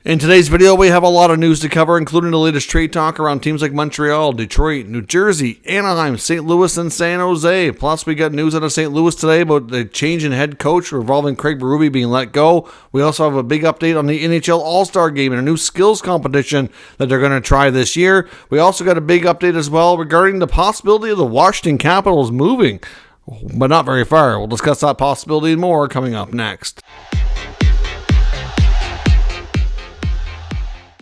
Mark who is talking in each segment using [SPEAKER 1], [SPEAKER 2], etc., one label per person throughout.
[SPEAKER 1] In today's video, we have a lot of news to cover, including the latest trade talk around teams like Montreal, Detroit, New Jersey, Anaheim, St. Louis, and San Jose. Plus, we got news out of St. Louis today about the change in head coach involving Craig Berube being let go. We also have a big update on the NHL All-Star Game and a new skills competition that they're going to try this year. We also got a big update as well regarding the possibility of the Washington Capitals moving, but not very far. We'll discuss that possibility and more coming up next.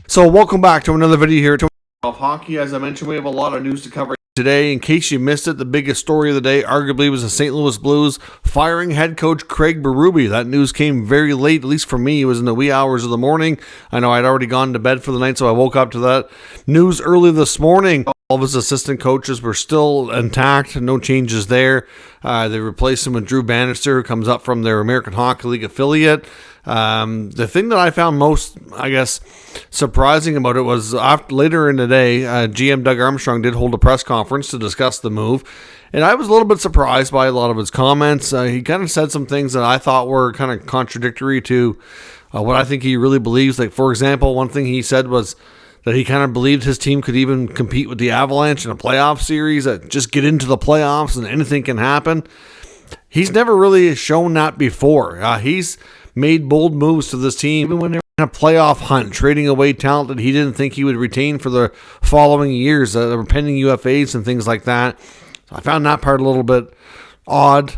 [SPEAKER 1] So welcome back to another video here of hockey. As I mentioned, we have a lot of news to cover today. In case you missed it, the biggest story of the day arguably was the St. Louis Blues firing head coach Craig Berube. That news came very late, at least for me. It was in the wee hours of the morning. I know I'd already gone to bed for the night, so I woke up to that news early this morning. All of his assistant coaches were still intact, no changes there. They replaced him with Drew Bannister, who comes up from their American Hockey League affiliate. The thing that I found most, surprising about it was later in the day, GM Doug Armstrong did hold a press conference to discuss the move. And I was a little bit surprised by a lot of his comments. He kind of said some things that I thought were kind of contradictory to what I think he really believes. Like, for example, one thing he said was that he kind of believed his team could even compete with the Avalanche in a playoff series, that just get into the playoffs and anything can happen. He's never really shown that before. He's made bold moves to this team, even when they're in a playoff hunt, trading away talent that he didn't think he would retain for the following years, pending UFAs and things like that. So I found that part a little bit odd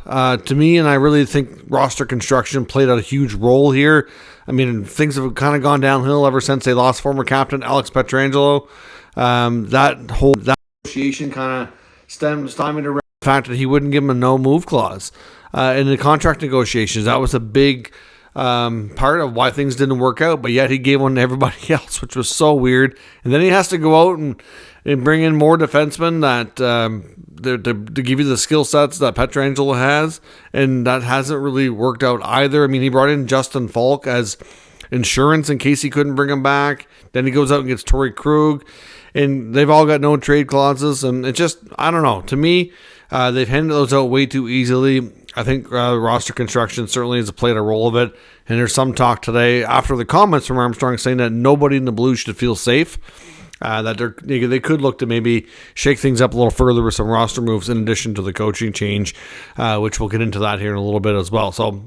[SPEAKER 1] to me, and I really think roster construction played a huge role here. I mean, things have kind of gone downhill ever since they lost former captain Alex Pietrangelo. That negotiation kind of stymied around the fact that he wouldn't give him a no-move clause in the contract negotiations. That was a big part of why things didn't work out, but yet he gave one to everybody else, which was so weird. And then he has to go out and bring in more defensemen that to give you the skill sets that Pietrangelo has, and that hasn't really worked out either. I mean, he brought in Justin Falk as insurance in case he couldn't bring him back. Then he goes out and gets Torrey Krug, and they've all got no trade clauses, and it just, I don't know. To me, they've handed those out way too easily. I think roster construction certainly has played a role of it, and there's some talk today after the comments from Armstrong saying that nobody in the Blues should feel safe, that they could look to maybe shake things up a little further with some roster moves in addition to the coaching change, which we'll get into that here in a little bit as well. So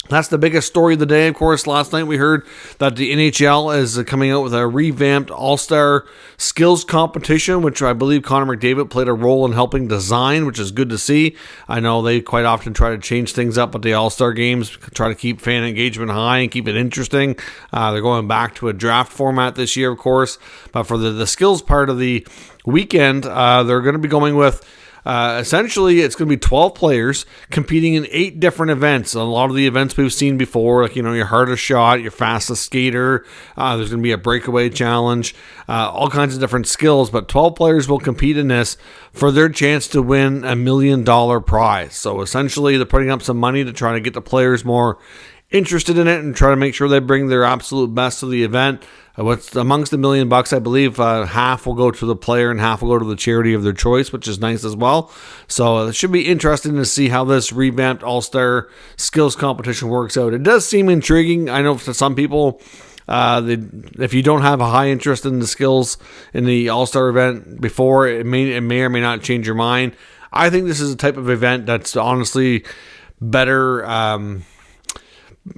[SPEAKER 1] that's the biggest story of the day. Of course, last night we heard that the NHL is coming out with a revamped All-Star skills competition, which I believe Connor McDavid played a role in helping design, which is good to see. I know they quite often try to change things up at the All-Star games, try to keep fan engagement high and keep it interesting. They're going back to a draft format this year, of course. But for the skills part of the weekend, they're going to be going with essentially, it's going to be 12 players competing in 8 different events. A lot of the events we've seen before, like, your hardest shot, your fastest skater, there's going to be a breakaway challenge, all kinds of different skills, but 12 players will compete in this for their chance to win $1 million prize. So essentially, they're putting up some money to try to get the players more interested in it and try to make sure they bring their absolute best to the event. What's amongst $1 million, I believe half will go to the player and half will go to the charity of their choice, which is nice as well. So it should be interesting to see how this revamped All-Star skills competition works out. It does seem intriguing. I know for some people, if you don't have a high interest in the skills in the All-Star event before, it may or may not change your mind. I think this is a type of event that's honestly better.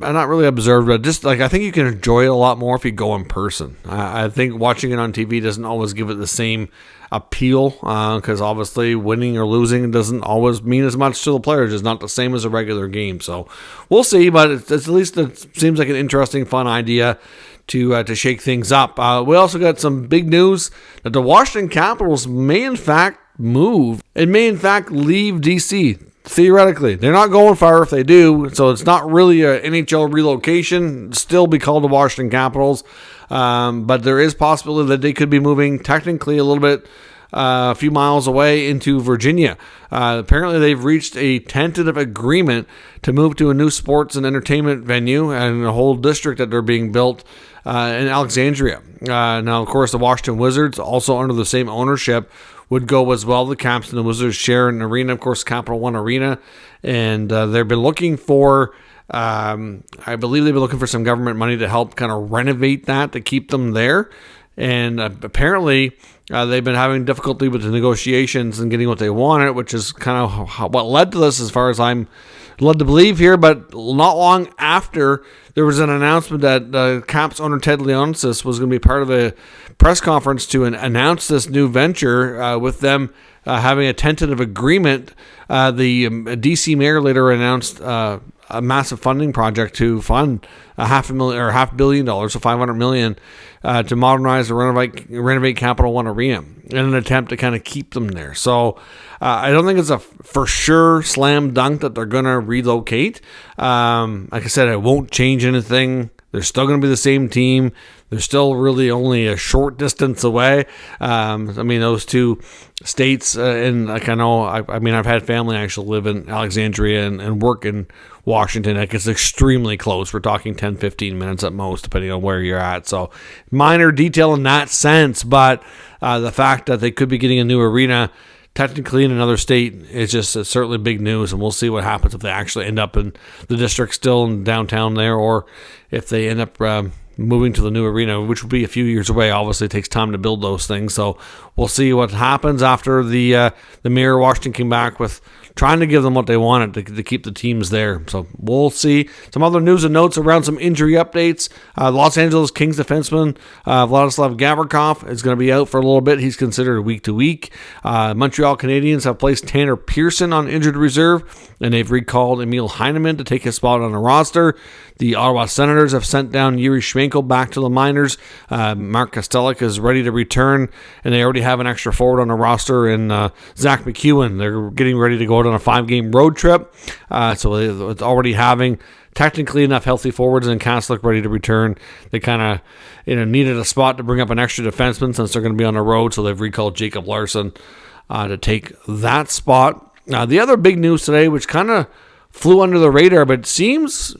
[SPEAKER 1] I'm not really observed, but just I think you can enjoy it a lot more if you go in person. I think watching it on TV doesn't always give it the same appeal because obviously winning or losing doesn't always mean as much to the players. It's not the same as a regular game. So we'll see, but it's at least it seems like an interesting, fun idea to shake things up. We also got some big news that the Washington Capitals may in fact move and may in fact leave DC. Theoretically, they're not going far if they do, so it's not really an NHL relocation. Still be called the Washington Capitals, but there is possibility that they could be moving technically a little bit, a few miles away into Virginia. Apparently, they've reached a tentative agreement to move to a new sports and entertainment venue and a whole district that they're being built in Alexandria. Now, of course, the Washington Wizards, also under the same ownership, would go as well. The Caps and the Wizards share an arena, of course, Capital One Arena, and they've been looking for I believe they've been looking for some government money to help kind of renovate that to keep them there. And apparently, they've been having difficulty with the negotiations and getting what they wanted, which is kind of what led to this, as far as I'm led to believe here. But not long after, there was an announcement that Caps owner Ted Leonsis was going to be part of a press conference to announce this new venture, with them having a tentative agreement. The DC mayor later announced a massive funding project to fund $500 million, so $500 million, to modernize and renovate Capital One Arena in an attempt to kind of keep them there. So I don't think it's a for sure slam dunk that they're going to relocate. Like I said, it won't change anything. They're still going to be the same team. They're still really only a short distance away. I mean, those two states, and like I know, I've had family actually live in Alexandria and work in Washington. Like, it's extremely close. We're talking 10, 15 minutes at most, depending on where you're at. So minor detail in that sense, but the fact that they could be getting a new arena technically in another state is just certainly big news, and we'll see what happens if they actually end up in the district still in downtown there, or if they end up moving to the new arena, which will be a few years away. Obviously, it takes time to build those things, so we'll see what happens after the mayor of Washington came back with trying to give them what they wanted to keep the teams there. So we'll see. Some other news and notes around some injury updates. Los Angeles Kings defenseman Vladislav Gavrikov is going to be out for a little bit. He's considered week to week. Montreal Canadiens have placed Tanner Pearson on injured reserve, and they've recalled Emil Heineman to take his spot on the roster. The Ottawa Senators have sent down Yuri Schwenkel back to the minors. Mark Kostelik is ready to return, and they already have an extra forward on the roster in Zach McEwen. They're getting ready to go out on a 5-game road trip. So it's already having technically enough healthy forwards and Kostelik ready to return. They kind of needed a spot to bring up an extra defenseman since they're going to be on the road, so they've recalled Jacob Larson to take that spot. The other big news today, which kind of flew under the radar, but seems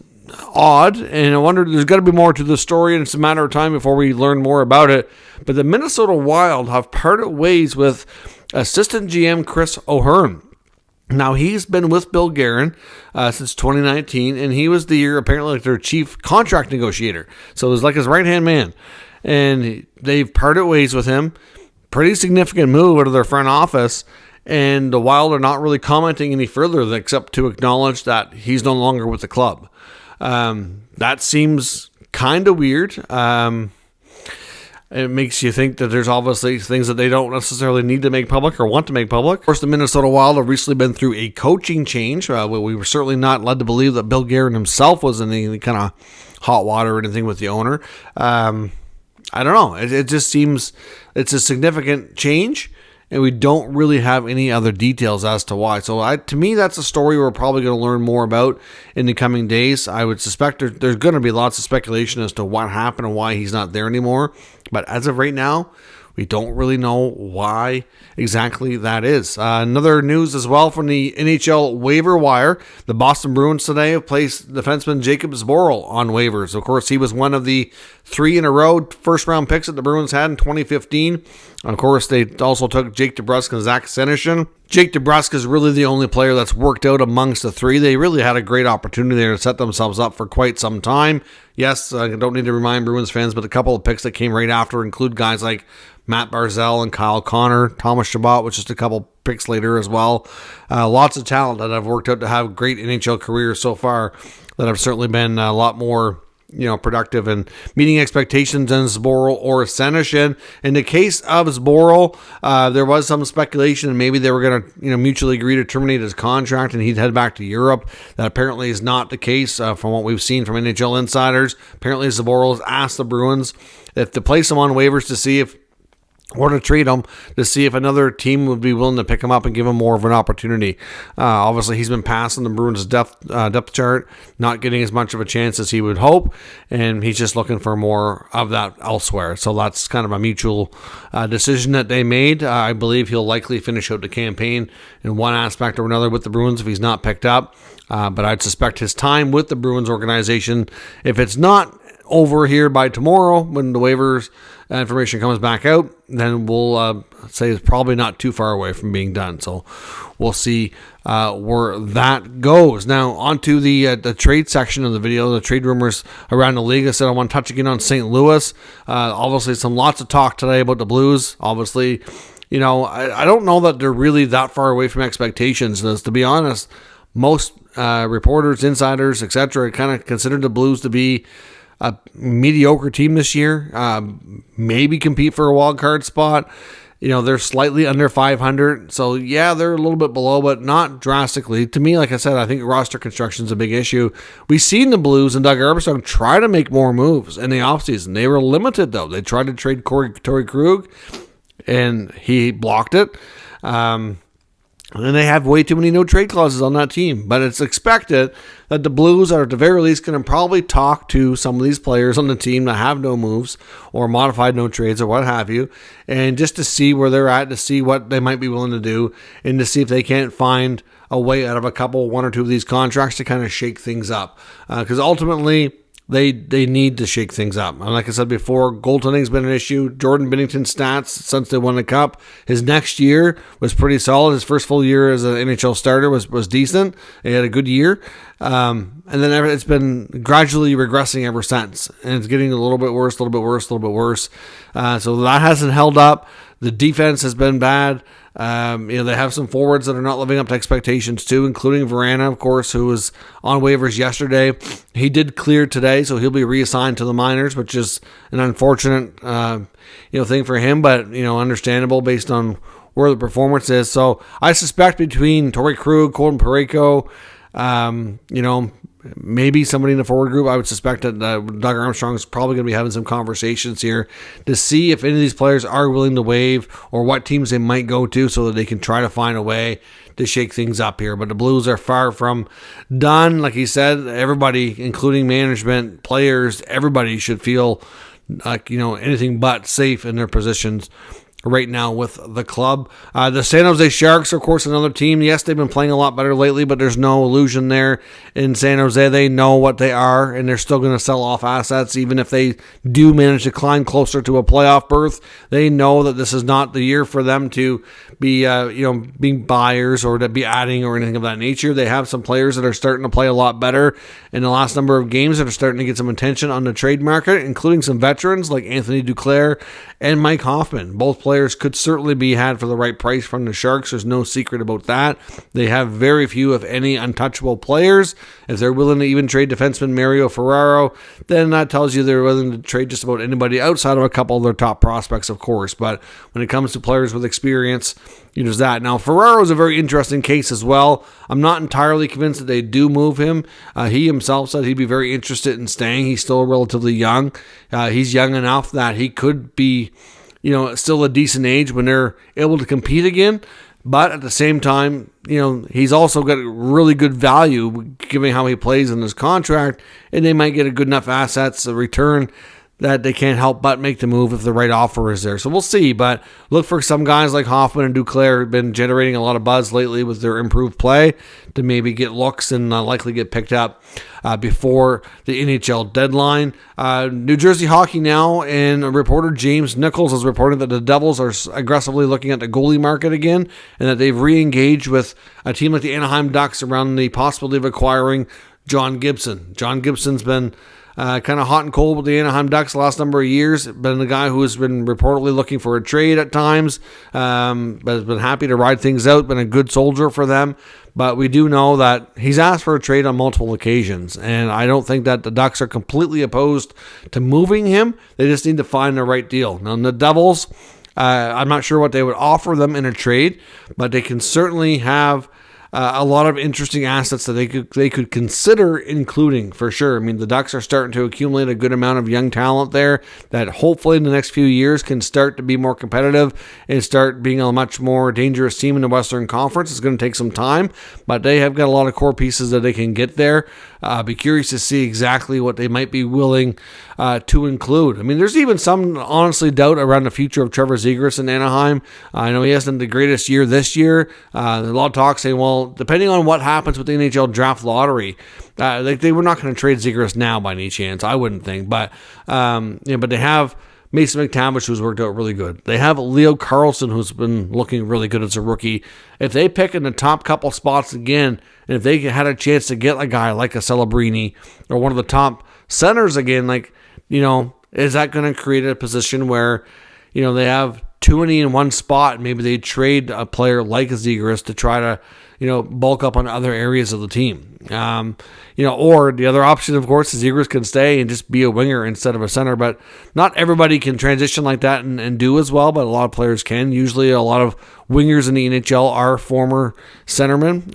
[SPEAKER 1] odd, and I wonder, there's got to be more to the story, and it's a matter of time before we learn more about it. But the Minnesota Wild have parted ways with assistant GM Chris O'Hearn. Now, he's been with Berggren since 2019, and he was apparently their chief contract negotiator. So it was like his right-hand man. And they've parted ways with him. Pretty significant move out of their front office. And the Wild are not really commenting any further except to acknowledge that he's no longer with the club. That seems kind of weird. It makes you think that there's obviously things that they don't necessarily need to make public or want to make public. Of course, the Minnesota Wild have recently been through a coaching change. We were certainly not led to believe that Berggren himself was in any kind of hot water or anything with the owner. I don't know. It just seems it's a significant change, and we don't really have any other details as to why. So to me, that's a story we're probably going to learn more about in the coming days. I would suspect there's going to be lots of speculation as to what happened and why he's not there anymore. But as of right now, we don't really know why exactly that is. Another news as well from the NHL waiver wire. The Boston Bruins today have placed defenseman Jacob Zboril on waivers. Of course, he was one of the 3 in a row first-round picks that the Bruins had in 2015. Of course, they also took Jake DeBrusk and Zach Senyshyn. Jake DeBrusk is really the only player that's worked out amongst the 3. They really had a great opportunity there to set themselves up for quite some time. Yes, I don't need to remind Bruins fans, but a couple of picks that came right after include guys like Matt Barzal and Kyle Connor, Thomas Chabot, which is just a couple picks later as well. Lots of talent that have worked out to have great NHL careers so far that have certainly been a lot more productive and meeting expectations than Zboril or Senyshyn. In the case of Zboril, there was some speculation maybe they were going to mutually agree to terminate his contract and he'd head back to Europe. That apparently is not the case from what we've seen from NHL insiders. Apparently Zboril has asked the Bruins if to place him on waivers to see if or to trade him to see if another team would be willing to pick him up and give him more of an opportunity. Obviously, he's been passing the Bruins' depth chart, not getting as much of a chance as he would hope, and he's just looking for more of that elsewhere. So that's kind of a mutual decision that they made. I believe he'll likely finish out the campaign in one aspect or another with the Bruins if he's not picked up. But I'd suspect his time with the Bruins organization, if it's not over here by tomorrow when the waivers information comes back out, then we'll say it's probably not too far away from being done. So we'll see where that goes. Now, on to the trade section of the video, the trade rumors around the league. I said I want to touch again on St. Louis. Obviously, lots of talk today about the Blues. Obviously, I don't know that they're really that far away from expectations. As to be honest, most reporters, insiders, etc., kind of considered the Blues to be a mediocre team this year. Maybe compete for a wild card spot. They're slightly under 500. So, yeah, they're a little bit below, but not drastically. To me, like I said, I think roster construction is a big issue. We've seen the Blues and Doug Armstrong try to make more moves in the offseason. They were limited, though. They tried to trade Torrey Krug, and he blocked it. And they have way too many no-trade clauses on that team. But it's expected that the Blues are at the very least going to probably talk to some of these players on the team that have no moves or modified no trades or what have you, and just to see where they're at, to see what they might be willing to do, and to see if they can't find a way out of one or two of these contracts to kind of shake things up. Because ultimately, They need to shake things up. And like I said before, goaltending's been an issue. Jordan Binnington's stats since they won the Cup, his next year was pretty solid. His first full year as an NHL starter was decent. He had a good year. And then it's been gradually regressing ever since. And it's getting a little bit worse. So that hasn't held up. The defense has been bad. They have some forwards that are not living up to expectations too, including Verana, of course, who was on waivers yesterday. He did clear today, so he'll be reassigned to the minors, which is an unfortunate, thing for him, but understandable based on where the performance is. So I suspect between Torrey Krug, Colton Parayko, maybe somebody in the forward group, I would suspect that Doug Armstrong is probably going to be having some conversations here to see if any of these players are willing to waive or what teams they might go to so that they can try to find a way to shake things up here. But the Blues are far from done. Like he said, everybody, including management, players, everybody should feel like, anything but safe in their positions right now with the club. The San Jose Sharks, of course, another team. Yes, they've been playing a lot better lately, but there's no illusion there in San Jose. They know what they are, and they're still going to sell off assets, even if they do manage to climb closer to a playoff berth. They know that this is not the year for them to be, being buyers or to be adding or anything of that nature. They have some players that are starting to play a lot better in the last number of games that are starting to get some attention on the trade market, including some veterans like Anthony Duclair and Mike Hoffman. Both players could certainly be had for the right price from the Sharks. There's no secret about that. They have very few, if any, untouchable players. If they're willing to even trade defenseman Mario Ferraro, then that tells you they're willing to trade just about anybody outside of a couple of their top prospects, of course. But when it comes to players with experience, there's that. Now, Ferraro is a very interesting case as well. I'm not entirely convinced that they do move him. He himself said he'd be very interested in staying. He's still relatively young. He's young enough that he could be, still a decent age when they're able to compete again. But at the same time, he's also got really good value given how he plays in his contract, and they might get a good enough assets, a return, that they can't help but make the move if the right offer is there. So we'll see, but look for some guys like Hoffman and Duclair who've been generating a lot of buzz lately with their improved play to maybe get looks and likely get picked up before the NHL deadline. New Jersey Hockey Now and reporter James Nichols has reported that the Devils are aggressively looking at the goalie market again and that they've re-engaged with a team like the Anaheim Ducks around the possibility of acquiring John Gibson. John Gibson's been kind of hot and cold with the Anaheim Ducks the last number of years. Been a guy who has been reportedly looking for a trade at times, but has been happy to ride things out, been a good soldier for them. But we do know that he's asked for a trade on multiple occasions, and I don't think that the Ducks are completely opposed to moving him. They just need to find the right deal. Now, the Devils, I'm not sure what they would offer them in a trade, but they can certainly have a lot of interesting assets that they could consider including, for sure. I mean, the Ducks are starting to accumulate a good amount of young talent there that hopefully in the next few years can start to be more competitive and start being a much more dangerous team in the Western Conference. It's going to take some time, but they have got a lot of core pieces that they can get there. Be curious to see exactly what they might be willing to include. I mean, there's even some, honestly, doubt around the future of Trevor Zegras in Anaheim. I know he hasn't the greatest year this year. There's a lot of talk saying, well, depending on what happens with the NHL draft lottery, they were not going to trade Zegras now by any chance, I wouldn't think. But but they have Mason McTavish, who's worked out really good. They have Leo Carlsson, who's been looking really good as a rookie. If they pick in the top couple spots again, and if they had a chance to get a guy like a Celebrini or one of the top centers again, is that going to create a position where, they have too many in one spot? Maybe they trade a player like Zegras to try to, bulk up on other areas of the team. Or the other option, of course, is Zegras can stay and just be a winger instead of a center. But not everybody can transition like that and do as well, but a lot of players can. Usually a lot of wingers in the NHL are former centermen.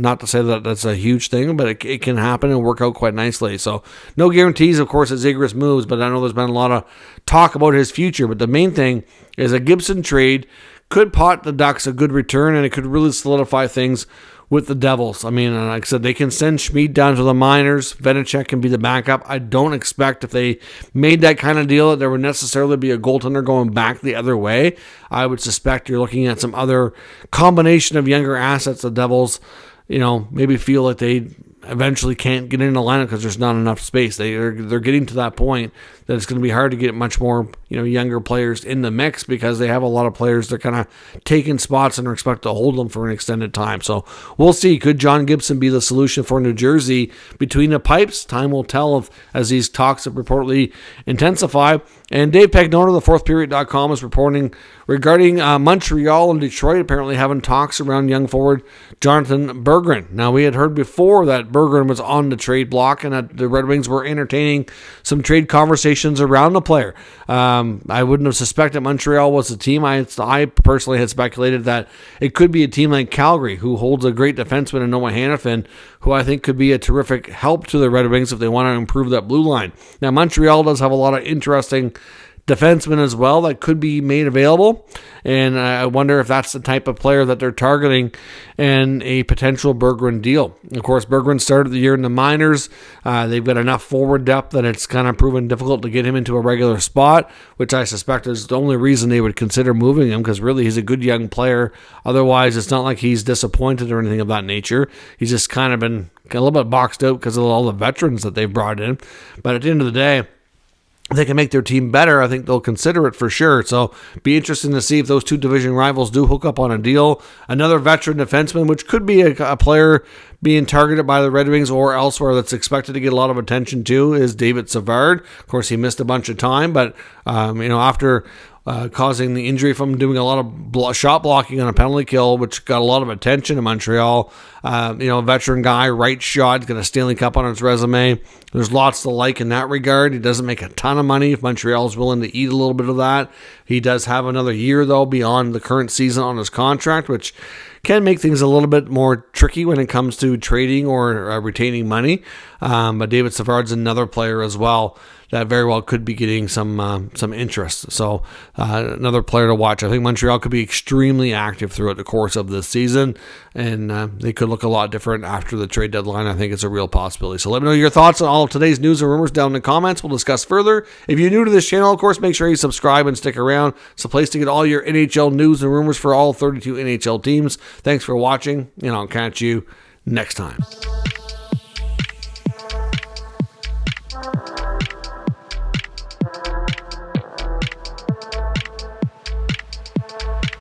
[SPEAKER 1] Not to say that that's a huge thing, but it can happen and work out quite nicely. So no guarantees, of course, that Zegras moves, but I know there's been a lot of talk about his future. But the main thing is a Gibson trade could pot the Ducks a good return, and it could really solidify things with the Devils. I mean, like I said, they can send Schmid down to the minors. Vanecek can be the backup. I don't expect, if they made that kind of deal, that there would necessarily be a goaltender going back the other way. I would suspect you're looking at some other combination of younger assets. The Devils, maybe feel like they eventually can't get in the lineup because there's not enough space. They're getting to that point that it's going to be hard to get much more younger players in the mix, because they have a lot of players that kind of taking spots and are expected to hold them for an extended time. So we'll see. Could John Gibson be the solution for New Jersey between the pipes? Time will tell as these talks have reportedly intensified. And Dave Pagnotta of thefourthperiod.com is reporting regarding Montreal and Detroit apparently having talks around young forward Jonathan Berggren. Now, we had heard before that Berggren was on the trade block and that the Red Wings were entertaining some trade conversations around the player. I wouldn't have suspected Montreal was the team. I personally had speculated that it could be a team like Calgary, who holds a great defenseman in Noah Hanifin, who I think could be a terrific help to the Red Wings if they want to improve that blue line. Now, Montreal does have a lot of interesting defenseman as well that could be made available, and I wonder if that's the type of player that they're targeting in a potential Berggren deal. Of course, Berggren started the year in the minors. They've got enough forward depth that it's kind of proven difficult to get him into a regular spot, which I suspect is the only reason they would consider moving him, because really he's a good young player. Otherwise, it's not like he's disappointed or anything of that nature. He's just kind of been a little bit boxed out because of all the veterans that they've brought in. But at the end of the day, if they can make their team better, I think they'll consider it for sure. So be interesting to see if those two division rivals do hook up on a deal. Another veteran defenseman, which could be a player being targeted by the Red Wings or elsewhere that's expected to get a lot of attention too, is David Savard. Of course, he missed a bunch of time, but after causing the injury from doing a lot of shot blocking on a penalty kill, which got a lot of attention in Montreal. A veteran guy, right shot, got a Stanley Cup on his resume. There's lots to like in that regard. He doesn't make a ton of money if Montreal is willing to eat a little bit of that. He does have another year, though, beyond the current season on his contract, which can make things a little bit more tricky when it comes to trading or retaining money. But David Savard's another player as well that very well could be getting some interest. So another player to watch. I think Montreal could be extremely active throughout the course of this season, and they could look a lot different after the trade deadline. I think it's a real possibility. So let me know your thoughts on all of today's news and rumors down in the comments. We'll discuss further. If you're new to this channel, of course, make sure you subscribe and stick around. It's a place to get all your NHL news and rumors for all 32 NHL teams. Thanks for watching, and I'll catch you next time.